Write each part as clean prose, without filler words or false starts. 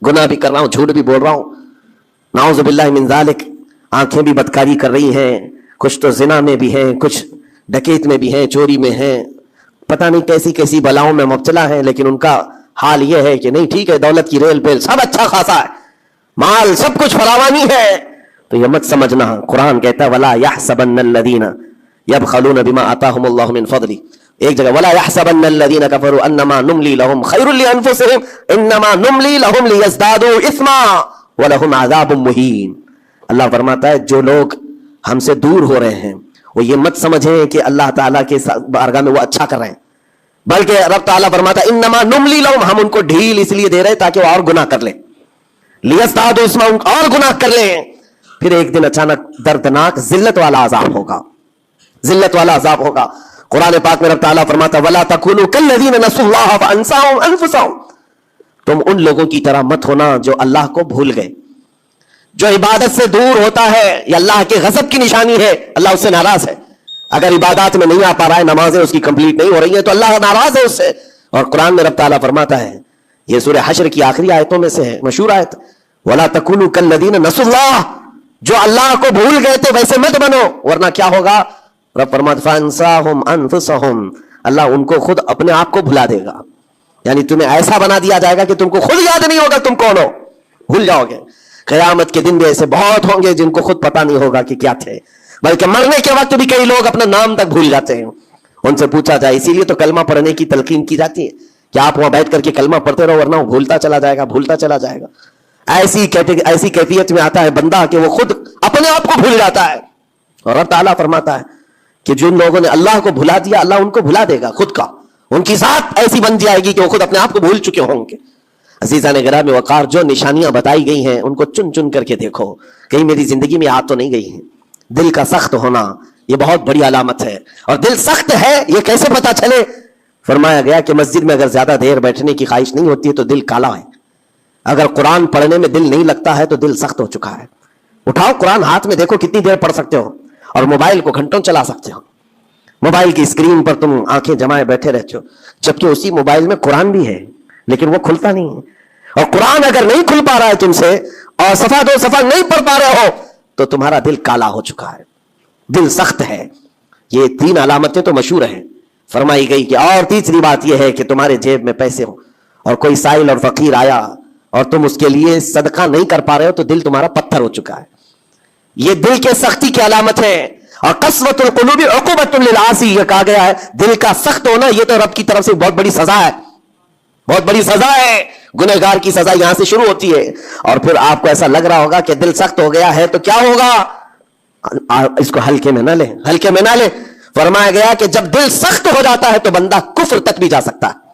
گناہ بھی کر رہا ہوں، جھوٹ بھی بول رہا ہوں، نعوذ باللہ من ذالک، آنکھیں بھی بدکاری کر رہی ہیں، کچھ تو زنا میں بھی ہیں، کچھ ڈکیت میں بھی ہیں، چوری میں ہیں، پتہ نہیں کیسی کیسی بلاؤں میں مبتلا ہیں، لیکن ان کا حال یہ ہے کہ نہیں ٹھیک ہے، دولت کی ریل پیل سب اچھا خاصا ہے، مال سب کچھ فراوانی ہے، تو یہ مت سمجھنا، قرآن کہتا ہے وَلَا يَحْسَبَنَّ الَّذِينَ يَبْخَلُونَ بِمَا آتَاهُمُ اللَّهُ مِنْ فَضْلِهِ، ایک جگہ وَلَا يَحْسَبَنَّ الَّذِينَ كَفَرُوا أَنَّمَا نُمْلِي لَهُمْ خَيْرٌ لِأَنفُسِهِمْ إِنَّمَا نُمْلِي لَهُمْ لِيَزْدَادُوا إِثْمًا وَلَهُمْ عَذَابٌ مُهِينٌ۔ اللہ فرماتا ہے جو لوگ ہم سے دور ہو رہے ہیں وہ یہ مت سمجھیں کہ اللہ تعالیٰ کے بارگاہ میں وہ اچھا کر رہے ہیں، بلکہ رب تعالیٰ فرماتا ہے انما نملی لہم، ہم ان کو ڈھیل اس لیے دے رہے تاکہ وہ اور گناہ کر لیں، لیزدادوا اثما، اور گناہ کر لیں، پھر ایک دن اچانک دردناک ذلت والا عذاب ہوگا، ذلت والا عذاب ہوگا۔ قرآن پاک میں رب تعالیٰ فرماتا ہے ولا تکونوا کالذین نسوا اللہ فانساهم انفسهم، تم ان لوگوں کی طرح مت ہونا جو اللہ کو بھول گئے، جو عبادت سے دور ہوتا ہے، یہ اللہ کے غضب کی نشانی ہے، اللہ اس سے ناراض ہے، اگر عبادات میں نہیں آ پا رہا ہے، نمازیں اس کی کمپلیٹ نہیں ہو رہی ہیں تو اللہ ناراض ہے اس سے۔ اور قرآن میں رب تعالیٰ فرماتا ہے، یہ سورہ حشر کی آخری آیتوں میں سے ہے، مشہور آیت، وَلَا تَكُونُوا كَالَّذِينَ نَسُوا اللَّهَ، جو اللہ کو بھول گئے تھے ویسے مت بنو، ورنہ کیا ہوگا؟ رب فرماتا فَأَنسَاهُمْ أَنفُسَهُمْ، اللہ ان کو خود اپنے آپ کو بھلا دے گا، یعنی تمہیں ایسا بنا دیا جائے گا کہ تم کو خود یاد نہیں ہوگا تم کون ہو، بھول جاؤ گے۔ قیامت کے دن بھی ایسے بہت ہوں گے جن کو خود پتا نہیں ہوگا کہ کیا تھے، بلکہ مرنے کے وقت بھی کئی لوگ اپنا نام تک بھول جاتے ہیں، ان سے پوچھا جائے، اسی لیے تو کلمہ پڑھنے کی تلقین کی جاتی ہے کہ آپ وہاں بیٹھ کر کے کلمہ پڑھتے رہو، ورنہ وہ بھولتا چلا جائے گا، بھولتا چلا جائے گا۔ ایسی کیفیت میں آتا ہے بندہ کہ وہ خود اپنے آپ کو بھول جاتا ہے، اور رب تعالیٰ فرماتا ہے کہ جن لوگوں نے اللہ کو بھلا دیا اللہ ان کو بھلا دے گا خود کا، ان کی ذات ایسی بن جائے گی کہ وہ خود اپنے آپ کو بھول چکے ہوں گے۔ عزیزان گرامی وقار، جو نشانیاں بتائی گئی ہیں ان کو چن چن کر کے دیکھو، کہیں میری زندگی میں آ تو نہیں گئی ہیں۔ دل کا سخت ہونا یہ بہت بڑی علامت ہے، اور دل سخت ہے یہ کیسے پتا چلے؟ فرمایا گیا کہ مسجد میں اگر زیادہ دیر بیٹھنے کی خواہش نہیں ہوتی ہے تو دل کالا ہے، اگر قرآن پڑھنے میں دل نہیں لگتا ہے تو دل سخت ہو چکا ہے۔ اٹھاؤ قرآن ہاتھ میں، دیکھو کتنی دیر پڑھ سکتے ہو، اور موبائل کو گھنٹوں چلا سکتے ہو، موبائل کی اسکرین پر تم آنکھیں جمائے بیٹھے رہتے ہو، جبکہ اسی موبائل میں قرآن بھی ہے لیکن وہ کھلتا نہیں ہے، اور قرآن اگر نہیں کھل پا رہا ہے تم سے، اور صفحہ دو صفحہ نہیں پڑھ پا رہے ہو، تو تمہارا دل کالا ہو چکا ہے، دل سخت ہے۔ یہ تین علامتیں تو مشہور ہیں۔ فرمائی گئی کہ اور تیسری بات یہ ہے کہ تمہارے جیب میں پیسے ہوں اور کوئی سائل اور فقیر آیا اور تم اس کے لیے صدقہ نہیں کر پا رہے ہو تو دل تمہارا پتھر ہو چکا ہے، یہ دل کے سختی کی علامت ہے۔ اور قسوۃ القلوب عقوبۃ للعاصی، یہ کہا گیا ہے دل کا سخت ہونا یہ تو رب کی طرف سے بہت بڑی سزا ہے، بہت بڑی سزا ہے، گنہگار کی سزا یہاں سے شروع ہوتی ہے۔ اور پھر آپ کو ایسا لگ رہا ہوگا کہ دل سخت ہو گیا ہے تو کیا ہوگا، اس کو ہلکے میں نہ لیں، ہلکے میں نہ لیں۔ فرمایا گیا کہ جب دل سخت ہو جاتا ہے تو بندہ کفر تک بھی جا سکتا ہے،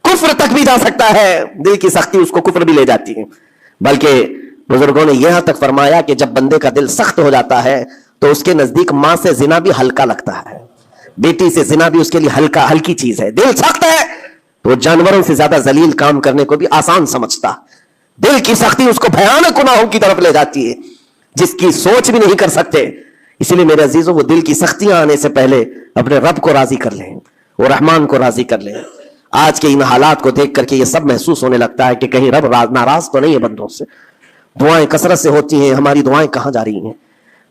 کفر تک بھی جا سکتا ہے، دل کی سختی اس کو کفر بھی لے جاتی ہے۔ بلکہ بزرگوں نے یہاں تک فرمایا کہ جب بندے کا دل سخت ہو جاتا ہے تو اس کے نزدیک ماں سے زنا بھی ہلکا لگتا ہے، بیٹی سے زنا بھی اس کے لیے ہلکی چیز ہے۔ دل سخت ہے تو وہ جانوروں سے زیادہ ذلیل کام کرنے کو بھی آسان سمجھتا، دل کی سختی اس کو بھیانک گناہوں کی طرف لے جاتی ہے جس کی سوچ بھی نہیں کر سکتے۔ اسی لیے میرے عزیزوں، وہ دل کی سختیاں آنے سے پہلے اپنے رب کو راضی کر لیں، وہ رحمان کو راضی کر لیں۔ آج کے ان حالات کو دیکھ کر کے یہ سب محسوس ہونے لگتا ہے کہ کہیں رب ناراض تو نہیں ہے بندوں سے، دعائیں کثرت سے ہوتی ہیں، ہماری دعائیں کہاں جا رہی ہیں،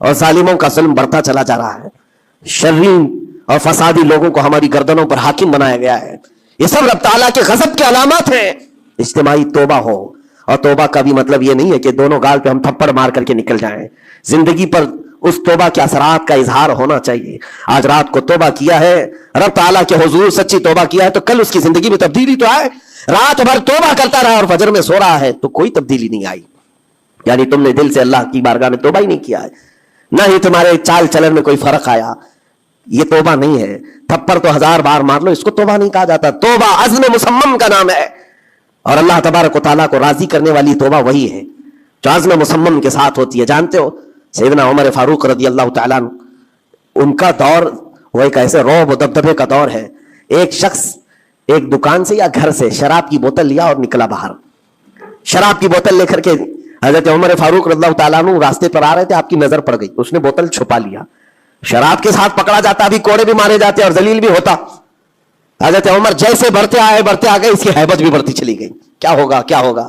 اور ظالموں کا ظلم بڑھتا چلا جا رہا ہے، شریر اور فسادی لوگوں کو ہماری گردنوں پر حاکم بنایا گیا ہے۔ یہ سب رب تعالیٰ کے غضب کی علامات ہیں۔ اجتماعی توبہ ہو، اور توبہ کا بھی مطلب یہ نہیں ہے کہ دونوں گال پہ ہم تھپڑ مار کر کے نکل جائیں، زندگی پر اس توبہ کے اثرات کا اظہار ہونا چاہیے۔ آج رات کو توبہ کیا ہے، رب تعالیٰ کے حضور سچی توبہ کیا ہے تو کل اس کی زندگی میں تبدیلی تو آئے۔ رات بھر توبہ کرتا رہا اور فجر میں سو رہا ہے تو کوئی تبدیلی نہیں آئی، یعنی تم نے دل سے اللہ کی بارگاہ میں توبہ ہی نہیں کیا ہے، نہ ہی تمہارے چال چلن میں کوئی فرق آیا۔ یہ توبہ نہیں ہے، تھپڑ تو 1000 بار مار لو، اس کو توبہ نہیں کہا جاتا۔ توبہ عزم مصمم کا نام ہے، اور اللہ تبارک و تعالیٰ کو راضی کرنے والی توبہ وہی ہے جو عزم مصمم کے ساتھ ہوتی ہے۔ جانتے ہو سیدنا عمر فاروق رضی اللہ تعالیٰ عنہ، ان کا دور وہ ایک ایسے رعب و دبدبے کا دور ہے۔ ایک شخص ایک دکان سے یا گھر سے شراب کی بوتل لیا اور نکلا باہر، شراب کی بوتل لے کر کے حضرت عمر فاروق رضی اللہ تعالیٰ عنہ راستے پر آ رہے تھے، آپ کی نظر پڑ گئی، اس نے بوتل چھپا لیا۔ شراب کے ساتھ پکڑا جاتا، ابھی کوڑے بھی مارے جاتے اور ذلیل بھی ہوتا۔ حضرت عمر جیسے بڑھتے آئے اس کی ہیبت بھی بڑھتی چلی گئی، کیا ہوگا کیا ہوگا۔